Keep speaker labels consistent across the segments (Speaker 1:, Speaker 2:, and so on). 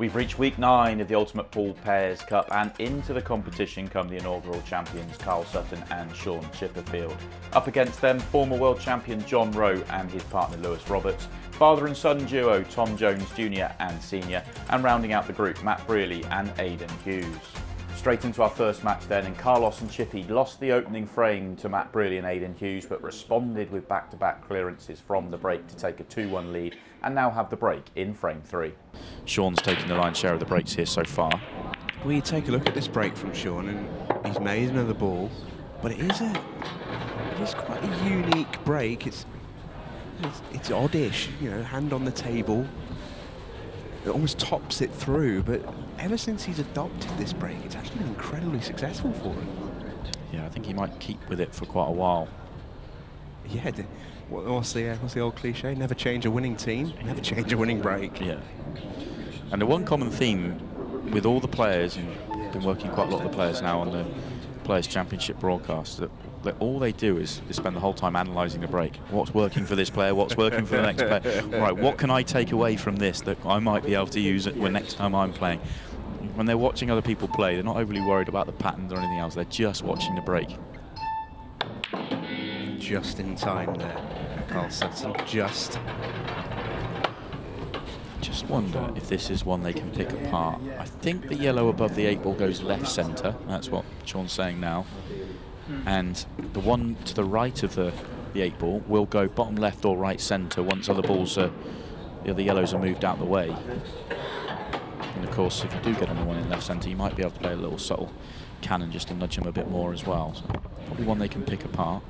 Speaker 1: We've reached week 9 of the Ultimate Pool Pairs Cup, and into the competition come the inaugural champions Karl Sutton and Shaun Chipperfield. Up against them, former World Champion John Roe and his partner Lewis Roberts, father and son duo Tom Jones Jr. and Senior, and rounding out the group Matt Brearley and Aidan Hughes. Straight into our first match then, and Carlos and Chippy lost the opening frame to Matt Brearley and Aidan Hughes, but responded with back-to-back clearances from the break to take a 2-1 lead, and now have the break in frame 3. Shaun's taking the lion's share of the breaks here so far.
Speaker 2: Well, you take a look at this break from Shaun, and he's made another ball, but it is quite a unique break. It's oddish, you know, hand on the table. It almost tops it through, but ever since he's adopted this break, it's actually been incredibly successful for him.
Speaker 1: Yeah, I think he might keep with it for quite a while.
Speaker 2: Yeah, what's the old cliche? Never change a winning team, never change a winning break.
Speaker 1: Yeah. And the one common theme with all the players, and I've been working quite a lot of the players now on the Players' Championship broadcast, that all they do is spend the whole time analysing the break. What's working for this player? What's working for the next player? Right, what can I take away from this that I might be able to use it when next time I'm playing? When they're watching other people play, they're not overly worried about the patterns or anything else. They're just watching the break.
Speaker 2: Just in time there, Karl Sutton. Just
Speaker 1: Wonder if this is one they can pick apart. I think the yellow above the 8 ball goes left centre. That's what Shaun's saying now. And the one to the right of the 8 ball will go bottom left or right centre once other balls the other yellows are moved out the way. And of course, if you do get on the one in left centre, you might be able to play a little subtle cannon just to nudge them a bit more as well. So probably one they can pick apart.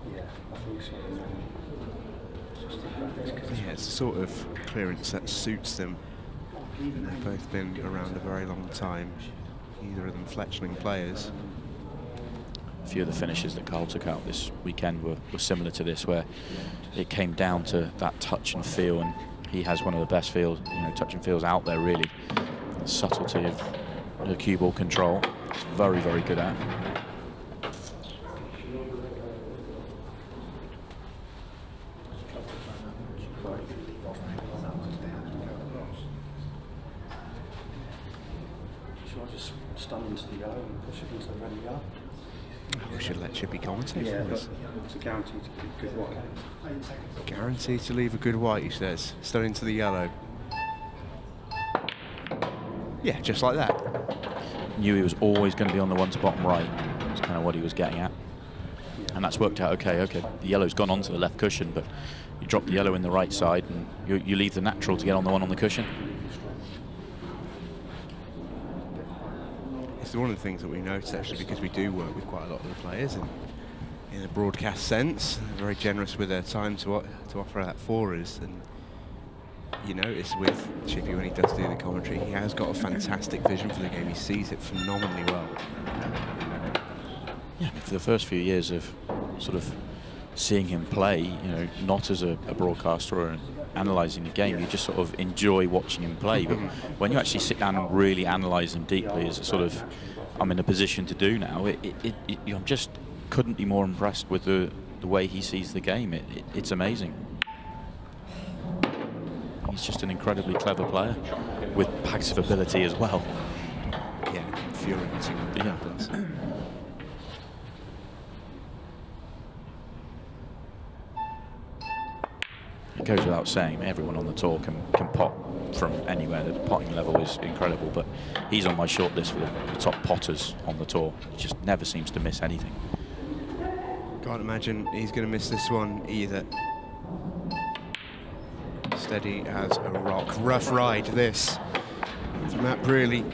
Speaker 2: Yeah, it's the sort of clearance that suits them. They've both been around a very long time, either of them fledgling players.
Speaker 1: A few of the finishes that Karl took out this weekend were similar to this, where it came down to that touch and feel, and he has one of the best feels, touch and feels out there really. The subtlety of the cue ball control, it's very, very good at.
Speaker 2: We should let Chippy commentate for us.
Speaker 3: It's a guarantee to keep good white.
Speaker 2: Guarantee to leave a good white, he says. Stun into the yellow. Yeah, just like that.
Speaker 1: Knew he was always going to be on the one to bottom right. That's kind of what he was getting at. And that's worked out okay. The yellow's gone onto the left cushion, but you drop the yellow in the right side and you leave the natural to get on the one on the cushion.
Speaker 2: It's one of the things that we notice actually, because we do work with quite a lot of the players in a broadcast sense. They're very generous with their time to offer that for us. And you notice with Chippy when he does do the commentary, he has got a fantastic vision for the game. He sees it phenomenally well.
Speaker 1: Yeah, for the first few years of sort of seeing him play, not as a broadcaster or analysing the game, you just sort of enjoy watching him play. But when you actually sit down and really analyse him deeply, as a sort of I'm in a position to do now, I just couldn't be more impressed with the way he sees the game. It's amazing. He's just an incredibly clever player with packs of ability as well.
Speaker 2: Yeah, infuriating when it happens.
Speaker 1: It goes without saying, everyone on the tour can pot from anywhere. The potting level is incredible, but he's on my short list for the top potters on the tour. He just never seems to miss anything.
Speaker 2: Can't imagine he's going to miss this one either. Steady as a rock. Rough ride, this. For Matt Brearley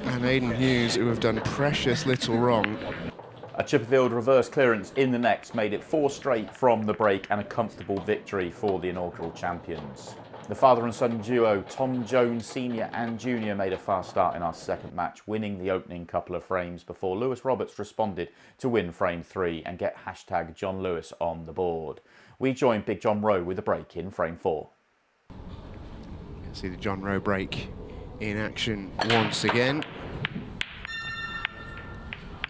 Speaker 2: and Aidan Hughes, who have done precious little wrong.
Speaker 1: A Chipperfield reverse clearance in the next made it 4 straight from the break, and a comfortable victory for the inaugural champions. The father and son duo, Tom Jones Senior and Junior, made a fast start in our second match, winning the opening couple of frames before Lewis Roberts responded to win frame 3 and get hashtag John Lewis on the board. We joined Big John Roe with a break in frame 4.
Speaker 2: You can see the John Roe break in action once again.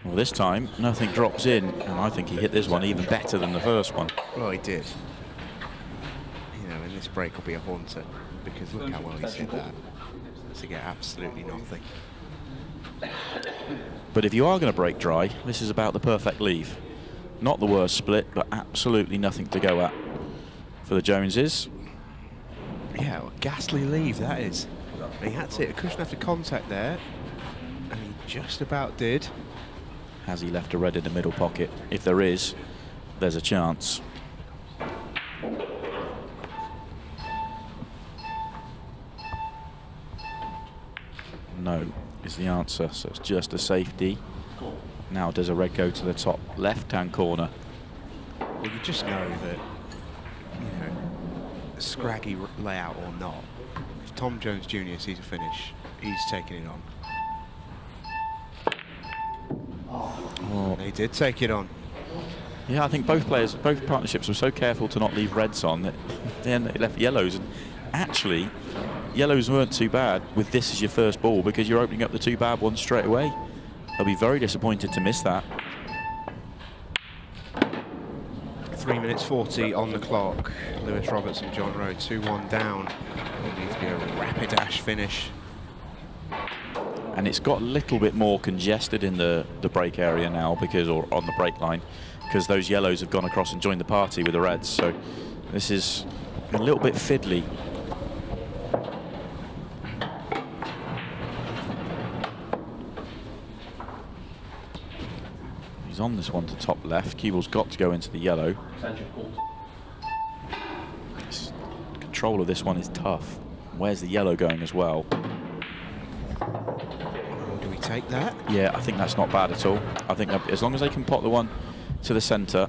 Speaker 1: Well, this time nothing drops in, and I think he hit this one even better than the first one.
Speaker 2: Well, he did. And this break will be a haunter, because look how well he's hit that. It's to get absolutely nothing.
Speaker 4: But if you are going to break dry, this is about the perfect leave. Not the worst split, but absolutely nothing to go at for the Joneses.
Speaker 2: Yeah, what a ghastly leave that is. He had to hit a cushion after contact there, and he just about did.
Speaker 4: Has he left a red in the middle pocket? If there is, there's a chance. No is the answer, so it's just a safety. Now does a red go to the top left-hand corner?
Speaker 2: Well, you just know that, you know, scraggy layout or not, if Tom Jones Jr. sees a finish, he's taking it on.
Speaker 4: Oh.
Speaker 2: They did take it on.
Speaker 4: Yeah, I think both partnerships were so careful to not leave reds on that then they left yellows. And actually, yellows weren't too bad with this as your first ball because you're opening up the two bad ones straight away. They'll be very disappointed to miss that.
Speaker 2: 3 minutes 40 on the clock. Lewis Roberts and John Roe 2-1 down. It needs to be a rapid-ash finish.
Speaker 4: And it's got a little bit more congested in the break area now because, or on the break line, because those yellows have gone across and joined the party with the reds. So this is a little bit fiddly. He's on this one to top left. Keeble's got to go into the yellow. Control of this one is tough. Where's the yellow going as well?
Speaker 2: Do we take that?
Speaker 4: Yeah, I think that's not bad at all. I think that as long as they can pot the one to the centre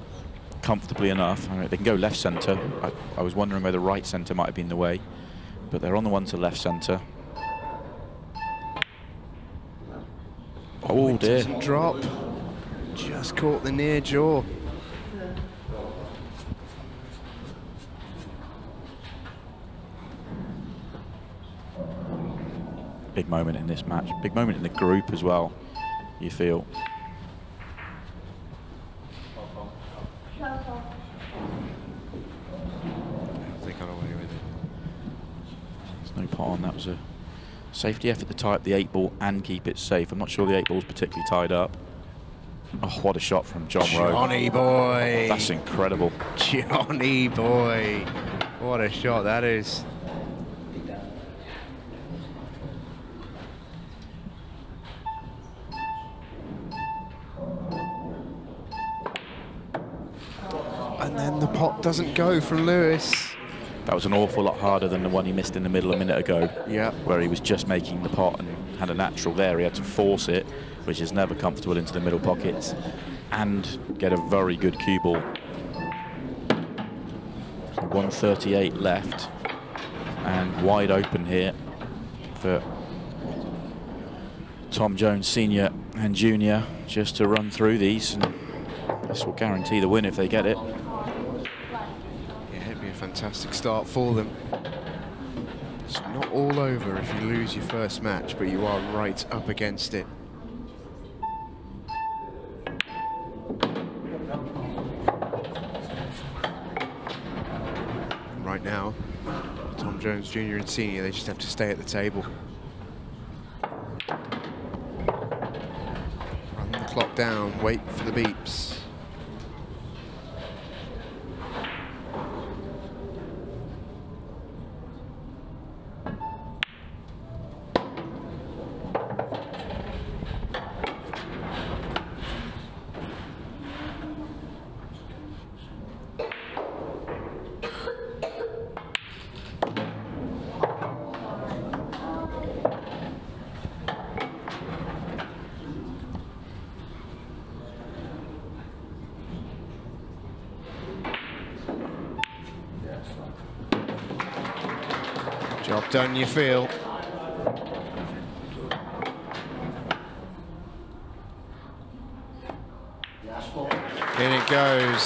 Speaker 4: comfortably enough, I mean, they can go left centre. I was wondering whether right centre might have been the way, but they're on the one to left centre. Oh dear.
Speaker 2: Doesn't drop. Just caught the near jaw.
Speaker 4: Big moment in this match. Big moment in the group as well, you feel.
Speaker 2: I think I got away with it.
Speaker 4: There's no pot on. That was a safety effort to tie up the 8-ball and keep it safe. I'm not sure the 8-ball's particularly tied up. Oh, what a shot from John Roe.
Speaker 2: Johnny boy.
Speaker 4: That's incredible.
Speaker 2: Johnny boy. What a shot that is. And then the pot doesn't go from Lewis.
Speaker 4: That was an awful lot harder than the one he missed in the middle a minute ago.
Speaker 2: Yeah.
Speaker 4: Where he was just making the pot and had a natural there. He had to force it, which is never comfortable, into the middle pockets, and get a very good cue ball. So 138 left, and wide open here for Tom Jones Senior and Junior just to run through these, and this will guarantee the win if they get it.
Speaker 2: Yeah, it'd be a fantastic start for them. It's not all over if you lose your first match, but you are right up against it. Right now, Tom Jones Jr. and Senior, they just have to stay at the table. Run the clock down, wait for the beeps. Job done, you feel. In it goes.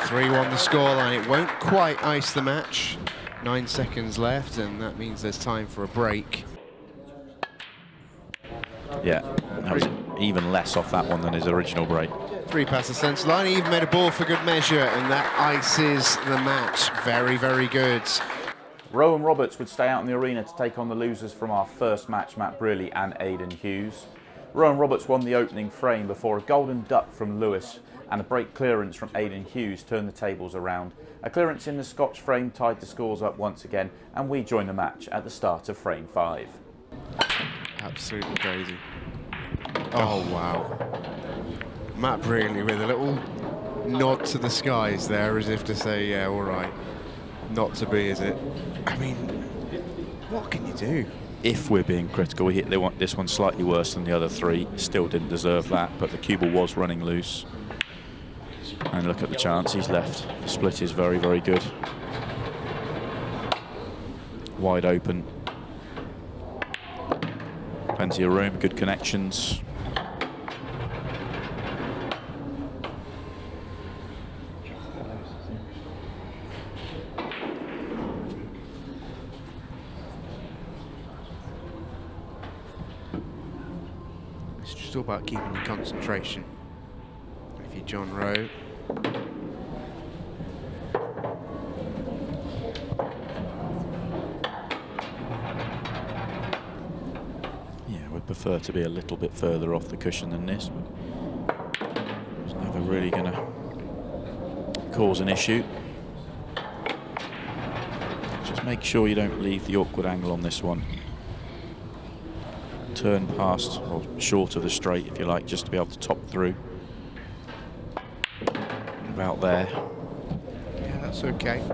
Speaker 2: 3-1 the scoreline. It won't quite ice the match. 9 seconds left, and that means there's time for a break.
Speaker 4: Yeah, that was even less off that one than his original break.
Speaker 2: 3 past the centre line. He even made a ball for good measure, and that ices the match. Very, very good.
Speaker 1: Roe and Roberts would stay out in the arena to take on the losers from our first match, Matt Brearley and Aidan Hughes. Roe and Roberts won the opening frame before a golden duck from Lewis and a break clearance from Aidan Hughes turned the tables around. A clearance in the Scotch frame tied the scores up once again, and we join the match at the start of frame 5.
Speaker 2: Absolutely crazy. Oh, wow. Matt Brearley with a little nod to the skies there, as if to say, yeah, all right. Not to be, is it? I mean, what can you do?
Speaker 4: If we're being critical, they want this one slightly worse than the other 3. Still didn't deserve that, but the cue ball was running loose. And look at the chance he's left. The split is very, very good. Wide open. Plenty of room, good connections.
Speaker 2: It's just all about keeping your concentration. If you're John Roe,
Speaker 4: Prefer to be a little bit further off the cushion than this. It's never really going to cause an issue. Just make sure you don't leave the awkward angle on this one. Turn past, or short of the straight if you like, just to be able to top through. About there.
Speaker 2: Yeah, that's okay.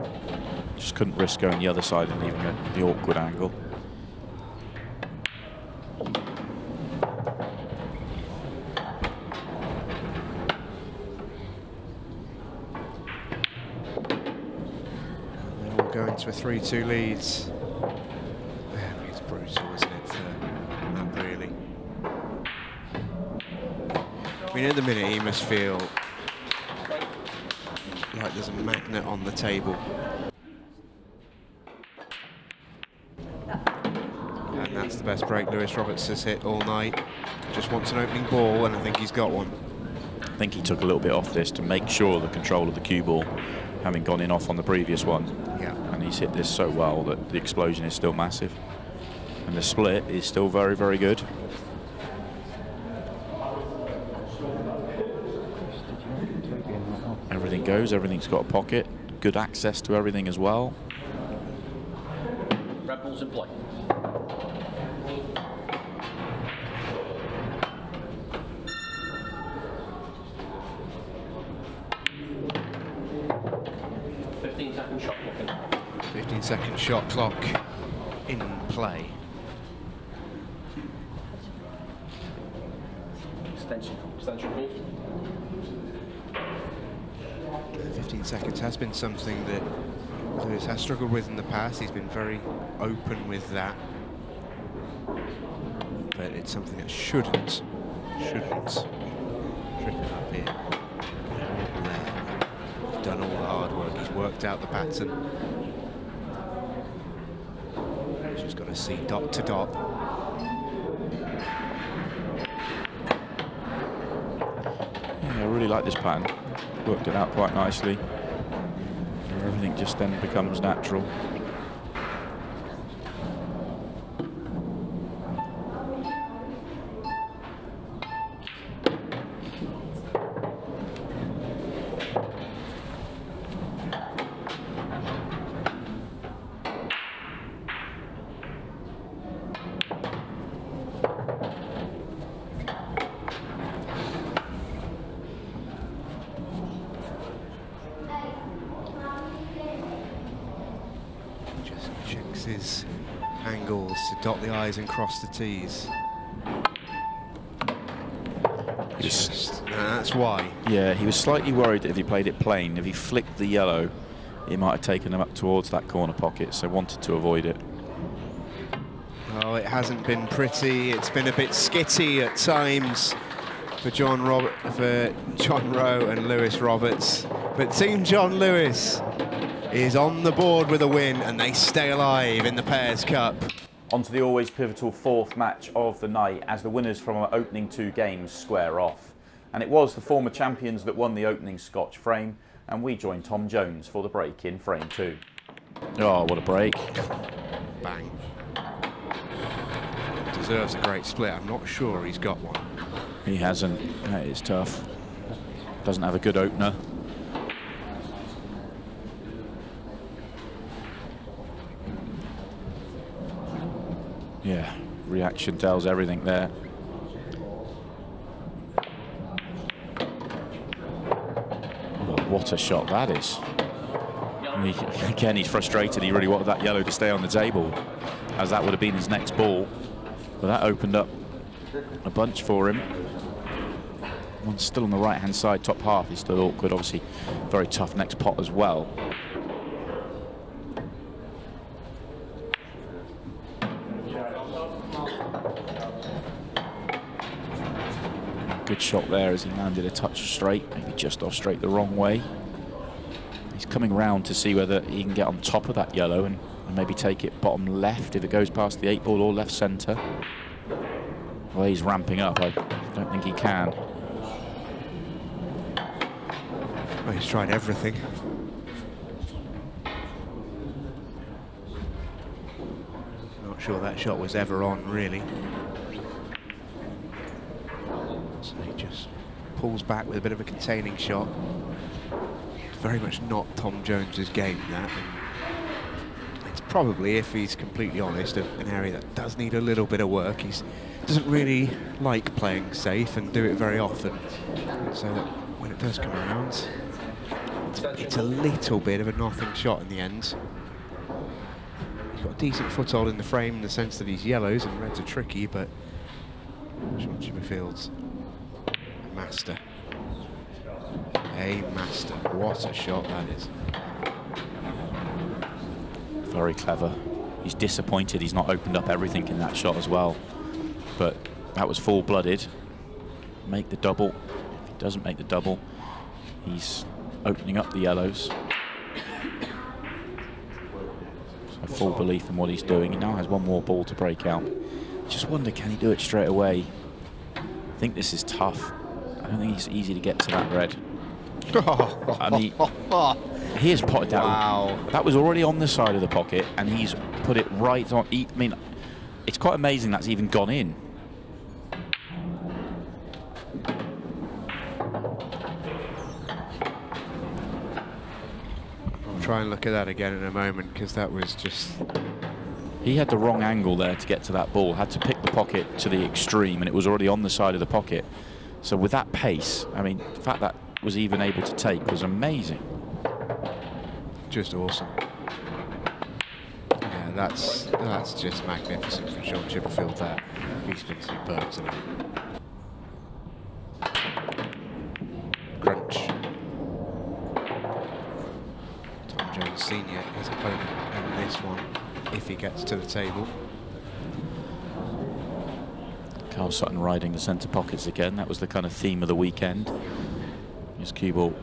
Speaker 4: Just couldn't risk going the other side and leaving the awkward angle.
Speaker 2: Into a 3-2 leads. It's brutal, isn't it, for Matt Brearley? I mean, at the minute he must feel like there's a magnet on the table. And that's the best break Lewis Roberts has hit all night. Just wants an opening ball, and I think he's got one.
Speaker 4: I think he took a little bit off this to make sure the control of the cue ball, having gone in off on the previous one.
Speaker 2: Yeah.
Speaker 4: And he's hit this so well that the explosion is still massive. And the split is still very, very good. Everything goes, everything's got a pocket. Good access to everything as well.
Speaker 5: Red balls in play. Shot clock
Speaker 2: 15-second shot clock in play.
Speaker 5: Extension balls.
Speaker 2: 15 seconds has been something that Lewis has struggled with in the past. He's been very open with that. But it's something that shouldn't trip him up here. He's done all the hard work. He's worked out the pattern. He's just got to see dot to dot.
Speaker 4: Yeah, I really like this pattern. Worked it out quite nicely. Everything just then becomes natural.
Speaker 2: His angles to dot the I's and cross the T's. That's why.
Speaker 4: Yeah, he was slightly worried that if he played it plain, if he flicked the yellow, he might have taken him up towards that corner pocket, so wanted to avoid it.
Speaker 2: Oh, it hasn't been pretty. It's been a bit skitty at times for John Roe and Lewis Roberts. But Team John Lewis is on the board with a win, and they stay alive in the Pairs Cup.
Speaker 1: On to the always pivotal fourth match of the night as the winners from our opening two games square off. And it was the former champions that won the opening Scotch frame, and we joined Tom Jones for the break in frame two.
Speaker 4: Oh, what a break.
Speaker 2: Bang. Deserves a great split. I'm not sure he's got one.
Speaker 4: He hasn't. That is tough. Doesn't have a good opener. Yeah, reaction tells everything there. Oh, what a shot that is. Again, he's frustrated. He really wanted that yellow to stay on the table, as that would have been his next ball. But that opened up a bunch for him. One's still on the right-hand side, top half. He's still awkward. Obviously, very tough next pot as well. Good shot there as he landed a touch straight, maybe just off straight the wrong way. He's coming round to see whether he can get on top of that yellow and maybe take it bottom left if it goes past the 8-ball, or left centre. Well, he's ramping up. I don't think he can.
Speaker 2: Well, he's tried everything. Not sure that shot was ever on, really. So he just pulls back with a bit of a containing shot. Very much not Tom Jones's game, that. And it's probably, if he's completely honest, an area that does need a little bit of work. He doesn't really like playing safe and do it very often. So that when it does come around, it's a little bit of a nothing shot in the end. He's got a decent foothold in the frame in the sense that he's yellows and reds are tricky, but Shaun Chipperfield's a master. A master. What a shot that is.
Speaker 4: Very clever. He's disappointed he's not opened up everything in that shot as well. But that was full-blooded. Make the double. If he doesn't make the double, he's opening up the yellows. So full belief in what he's doing. He now has one more ball to break out. Just wonder, can he do it straight away? I think this is tough. I don't think it's easy to get to that red. And he has potted that.
Speaker 2: Wow.
Speaker 4: That was already on the side of the pocket, and he's put it right on. I mean, it's quite amazing that's even gone in.
Speaker 2: I'll try and look at that again in a moment, because that was just...
Speaker 4: He had the wrong angle there to get to that ball. Had to pick the pocket to the extreme, and it was already on the side of the pocket. So with that pace, I mean, the fact that was even able to take was amazing.
Speaker 2: Just awesome. Yeah, that's just magnificent from Shaun Chipperfield there. He's been superb tonight. Crunch. Tom Jones Sr., his opponent, and this one, if he gets to the table.
Speaker 4: Karl Sutton riding the centre pockets again. That was the kind of theme of the weekend. His cue ball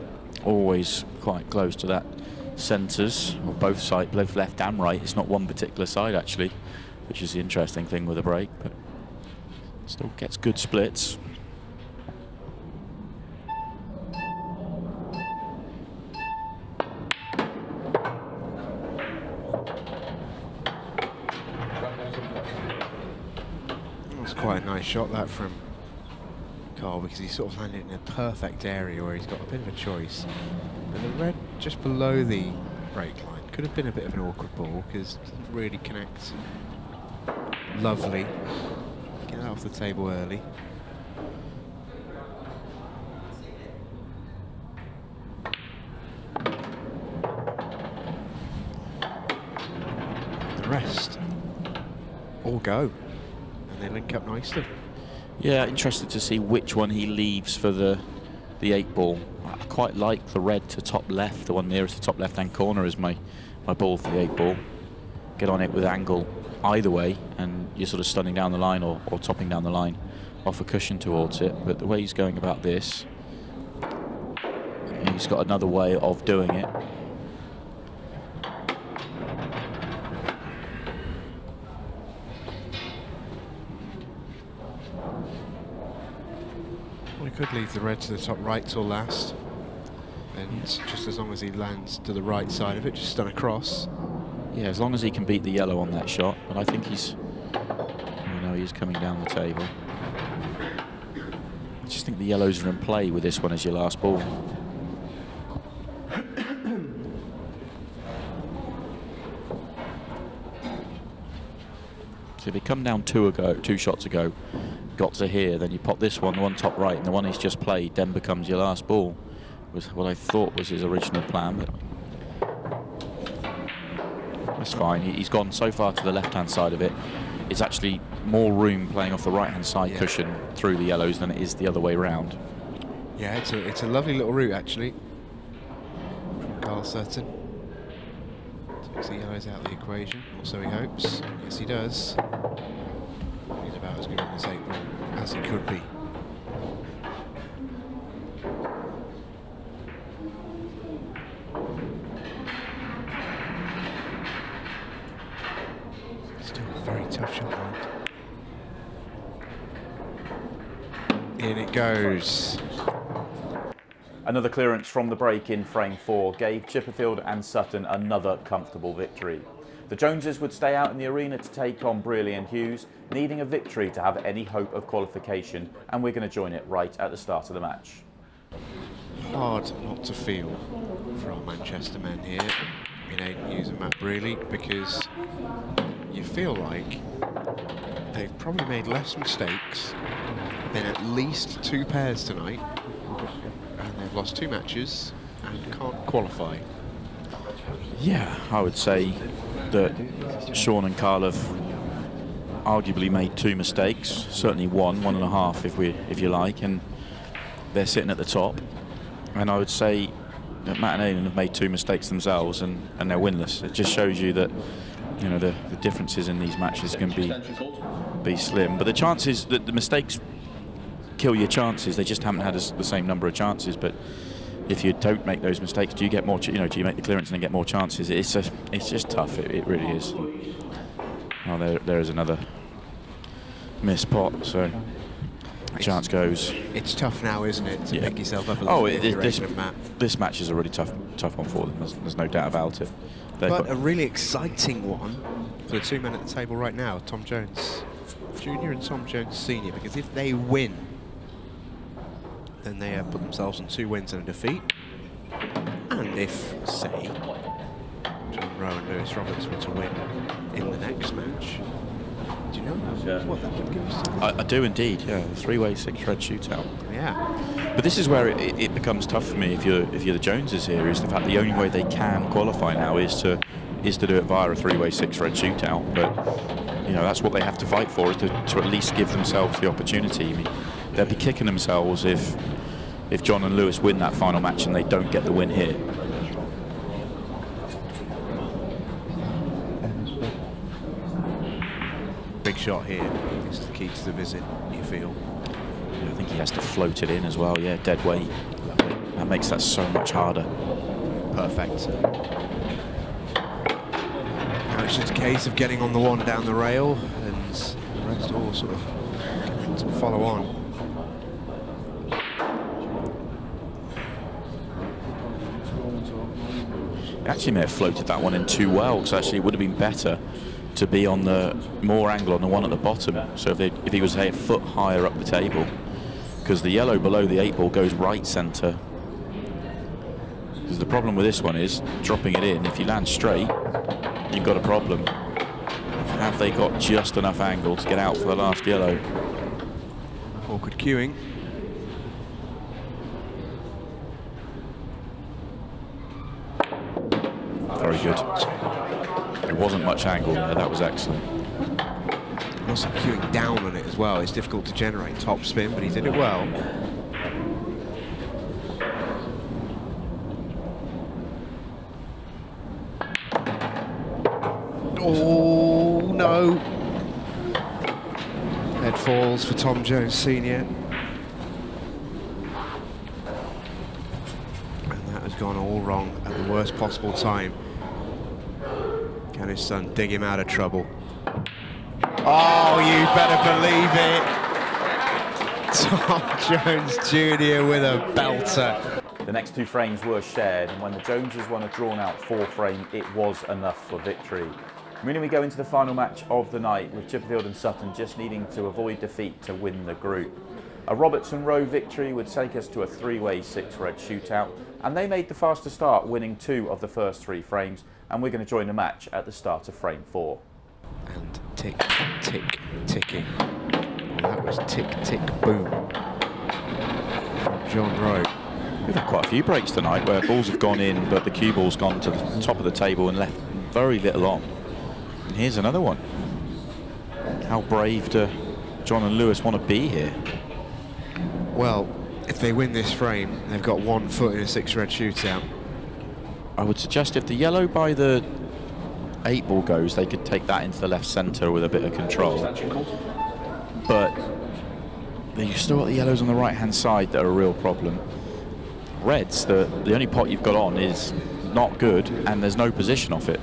Speaker 4: always quite close to that centres, or both sides, both left and right. It's not one particular side actually, which is the interesting thing with a break, but still gets good splits.
Speaker 2: Quite a nice shot that from Karl, because he sort of landed in a perfect area where he's got a bit of a choice. But the red just below the break line could have been a bit of an awkward ball, because it doesn't really connect. Lovely. Get that off the table early. The rest all go. They link up nicely.
Speaker 4: Yeah, interested to see which one he leaves for the 8-ball. I quite like the red to top left, the one nearest the top left-hand corner is my ball for the 8-ball. Get on it with angle either way, and you're sort of stunning down the line or topping down the line off a cushion towards it. But the way he's going about this, he's got another way of doing it.
Speaker 2: Could leave the red to the top right till last, and just as long as he lands to the right side of it, just stun across.
Speaker 4: Yeah, as long as he can beat the yellow on that shot, but I think he's... Oh no, he's coming down the table. I just think the yellows are in play with this one as your last ball. So if they come down two shots ago, got to here, then you pop this one, the one top right, and the one he's just played then becomes your last ball. Was what I thought was his original plan, but that's fine. He's gone so far to the left-hand side of it. It's actually more room playing off the right-hand side cushion through the yellows than it is the other way round.
Speaker 2: Yeah, it's a lovely little route actually from Karl Sutton. Takes the yellows out of the equation, or so he hopes. Yes, he does. He's about as good on this 8 ball as he could be. Still a very tough shot line. In it goes.
Speaker 1: Another clearance from the break in frame 4 gave Chipperfield and Sutton another comfortable victory. The Joneses would stay out in the arena to take on Brearley and Hughes, needing a victory to have any hope of qualification, and we're going to join it right at the start of the match.
Speaker 2: Hard not to feel for our Manchester men here in Aidan Hughes and Matt Brearley, because you feel like they've probably made less mistakes than at least 2 pairs tonight, and they've lost 2 matches and can't qualify.
Speaker 4: Yeah, I would say that Shaun and Karl have arguably made 2 mistakes, certainly 1.5 if you like, and they're sitting at the top. And I would say that Matt and Aidan have made 2 mistakes themselves, and they're winless. It just shows you that, you know, the differences in these matches can be slim. But the chances, the mistakes kill your chances. They just haven't had the same number of chances. But if you don't make those mistakes, do you get more? Do you make the clearance and then get more chances? It's just tough. It really is. Oh, there is another missed pot. So the chance goes.
Speaker 2: It's tough now, isn't it, to pick yourself up a little bit.
Speaker 4: This match is a really tough one for them. There's no doubt about it.
Speaker 2: But a really exciting one for the 2 men at the table right now, Tom Jones Jr. and Tom Jones Sr., because if they win, then they put themselves on 2 wins and a defeat. And if, say, John Roe and Lewis Roberts were to win in the next match, do you know what that would give us?
Speaker 4: I do indeed, yeah. The 3-way 6-red shootout.
Speaker 2: Yeah.
Speaker 4: But this is where it becomes tough for me if you're the Joneses here, is the fact the only way they can qualify now is to do it via a 3-way 6-red shootout. But you know, that's what they have to fight for, is to at least give themselves the opportunity. I mean, they'll be kicking themselves if John and Lewis win that final match and they don't get the win here.
Speaker 2: Big shot here. This is the key to the visit, you feel.
Speaker 4: Yeah, I think he has to float it in as well. Yeah, dead weight. That makes that so much harder.
Speaker 2: Perfect. Now it's just a case of getting on the one down the rail, and the rest all sort of follow on.
Speaker 4: Actually may have floated that one in too well, because actually it would have been better to be on the more angle on the one at the bottom. So if he was, say, a foot higher up the table, because the yellow below the 8 ball goes right centre. Because the problem with this one is dropping it in. If you land straight, you've got a problem. Have they got just enough angle to get out for the last yellow?
Speaker 2: Awkward queuing.
Speaker 4: Very good. There wasn't much angle there. That was excellent.
Speaker 2: Also queuing down on it as well. It's difficult to generate top spin, but he did it well. Oh no! Head falls for Tom Jones Sr. And that has gone all wrong at the worst possible time. Can his son dig him out of trouble? Oh, you better believe it! Tom Jones Jr. with a belter.
Speaker 1: The next 2 frames were shared, and when the Joneses won a drawn-out 4 frame, it was enough for victory. Meaning we go into the final match of the night, with Chipperfield and Sutton just needing to avoid defeat to win the group. A Robertson-Roe victory would take us to a 3-way 6-red shootout, and they made the faster start, winning 2 of the first 3 frames, and we're going to join the match at the start of frame 4.
Speaker 2: And tick, tick, ticking. Well, that was tick, tick, boom from John Roe.
Speaker 4: We've had quite a few breaks tonight where balls have gone in, but the cue ball's gone to the top of the table and left very little on. And here's another one. How brave do John and Lewis want to be here?
Speaker 2: Well, if they win this frame, they've got 1 foot in a 6-red shootout.
Speaker 4: I would suggest if the yellow by the 8 ball goes, they could take that into the left centre with a bit of control. But you've still got the yellows on the right-hand side that are a real problem. Reds, the only pot you've got on is not good, and there's no position off it.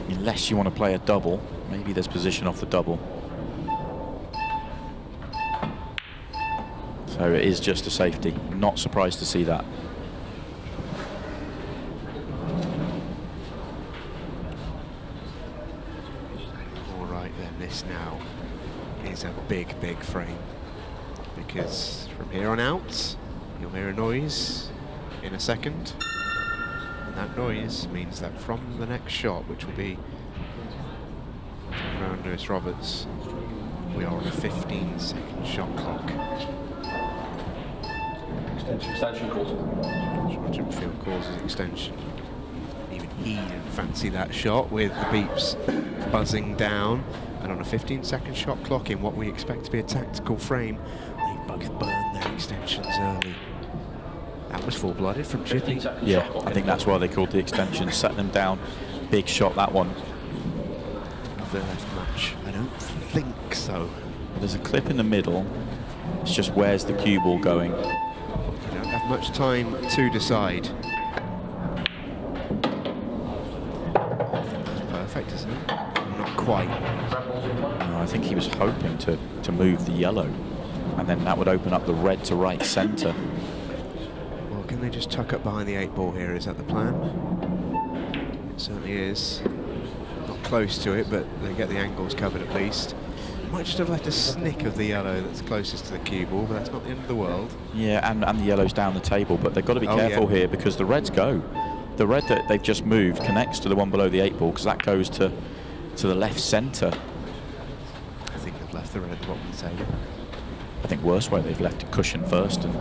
Speaker 4: Unless you want to play a double, maybe there's position off the double. So it is just a safety. Not surprised to see that.
Speaker 2: All right then, this now is a big, big frame, because from here on out, you'll hear a noise in a second, and that noise means that from the next shot, which will be around Lewis Roberts, we are on a 15-second shot clock.
Speaker 5: Extension called.
Speaker 2: Shaun Chipperfield calls his extension. Even he didn't fancy that shot, with the beeps buzzing down, and on a 15-second shot clock in what we expect to be a tactical frame, they both burn their extensions early. That was full-blooded from Chippy.
Speaker 4: Yeah, I think that's why they called the extension, setting them down. Big shot, that one.
Speaker 2: The left match, I don't think so.
Speaker 4: There's a clip in the middle. It's just where's the cue ball going?
Speaker 2: You don't have much time to decide. I think that's perfect, isn't it? Not quite.
Speaker 4: No, I think he was hoping to move the yellow, and then that would open up the red to right centre.
Speaker 2: Well, can they just tuck up behind the 8 ball here? Is that the plan? It certainly is. Not close to it, but they get the angles covered at least. Might just have left a snick of the yellow that's closest to the cue ball, but that's not the end of the world.
Speaker 4: Yeah, and the yellow's down the table, but they've got to be careful here, because the reds go. The red that they've just moved connects to the one below the 8 ball, because that goes to the left centre.
Speaker 2: I think they've left the red at the bottom of the table.
Speaker 4: I think worse way, they've left a cushion first, and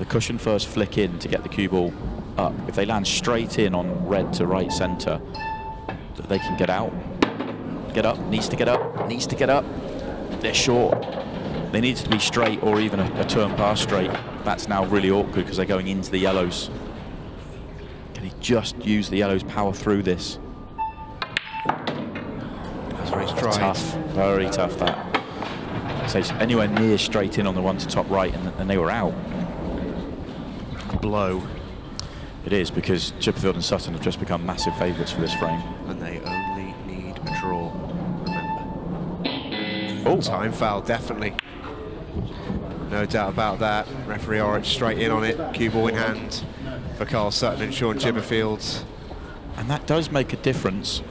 Speaker 4: the cushion first flick in to get the cue ball up. If they land straight in on red to right centre, they can get out. Get up, needs to get up, needs to get up. They're short. They need to be straight, or even a turn past straight. That's now really awkward because they're going into the yellows. Can he just use the yellows, power through this?
Speaker 2: That's very straight.
Speaker 4: Tough, very tough that. So it's anywhere near straight in on the one to top right, and they were out.
Speaker 2: Blow.
Speaker 4: It is, because Chipperfield and Sutton have just become massive favourites for this frame.
Speaker 2: And they only need a draw, remember.
Speaker 4: Oh,
Speaker 2: Time foul, definitely. No doubt about that. Referee Orich straight in on it. Cue ball in hand for Karl Sutton and Shaun Chipperfield.
Speaker 4: and that does make a difference.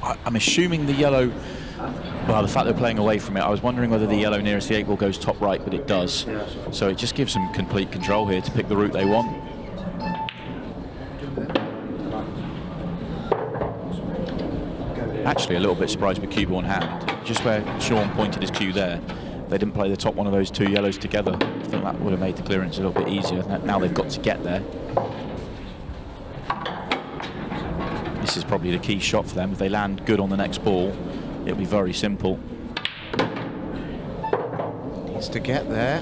Speaker 4: I'm assuming the yellow, well, the fact they're playing away from it, I was wondering whether the yellow nearest the 8 ball goes top right, but it does. So it just gives them complete control here to pick the route they want. Actually, a little bit surprised with cue ball in hand. Just where Shaun pointed his cue there, they didn't play the top one of those two yellows together. I think that would have made the clearance a little bit easier. Now they've got to get there. This is probably the key shot for them. If they land good on the next ball, it'll be very simple.
Speaker 2: Needs to get there.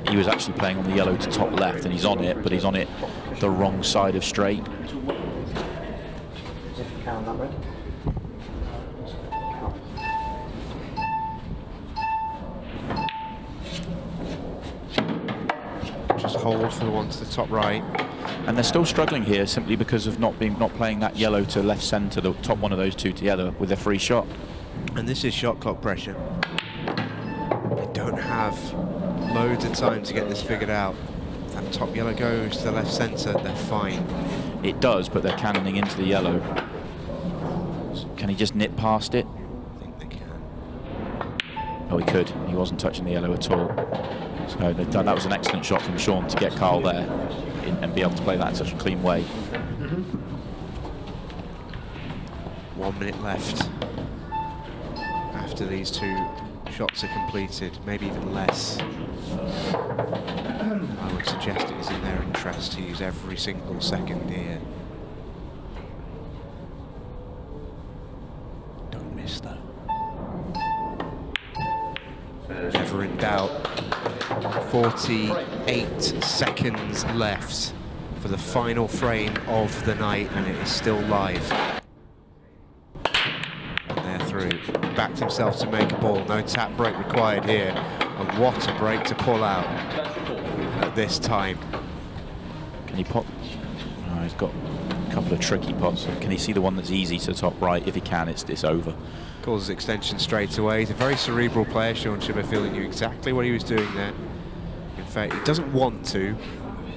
Speaker 4: He was actually playing on the yellow to top left, and he's on it, but he's on it the wrong side of straight.
Speaker 2: Just hold for the one to the top right.
Speaker 4: And they're still struggling here simply because of not playing that yellow to left centre, the top one of those two together with their free shot.
Speaker 2: And this is shot clock pressure. They don't have loads of time to get this figured out. If that top yellow goes to the left centre, they're fine.
Speaker 4: It does, but they're cannoning into the yellow. So can he just nip past it?
Speaker 2: I think they can.
Speaker 4: Oh, he could. He wasn't touching the yellow at all. So that was an excellent shot from Shaun to get Karl there and be able to play that in such a clean way.
Speaker 2: 1 minute left after these two shots are completed, maybe even less. I would suggest it is in their interest to use every single second here. Don't miss though. Never in doubt. 48 seconds left for the final frame of the night, and it is still live. And they're through. Backed himself to make a ball. No tap break required here. And what a break to pull out at this time.
Speaker 4: Can he pop? Oh, he's got a couple of tricky pots. Can he see the one that's easy to top right? If he can, it's over.
Speaker 2: Causes extension straight away. He's a very cerebral player, Shaun Chipperfield. He knew exactly what he was doing there. In fact, he doesn't want to,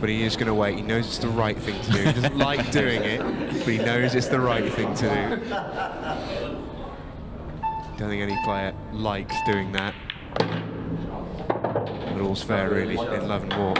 Speaker 2: but he is going to wait. He knows it's the right thing to do. He doesn't like doing it, but he knows it's the right thing to do. Don't think any player likes doing that. But all's fair, really, in love and war.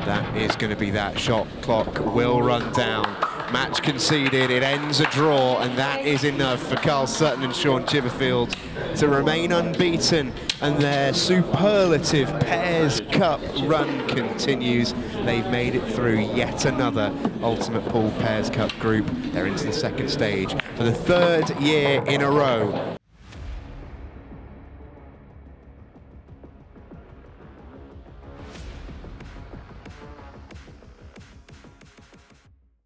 Speaker 2: That is going to be that. Shot clock will run down. Match conceded, it ends a draw, and that is enough for Karl Sutton and Shaun Chipperfield to remain unbeaten, and their superlative Pairs Cup run continues. They've made it through yet another Ultimate Pool Pairs Cup group. They're into the second stage for the 3rd year in a row.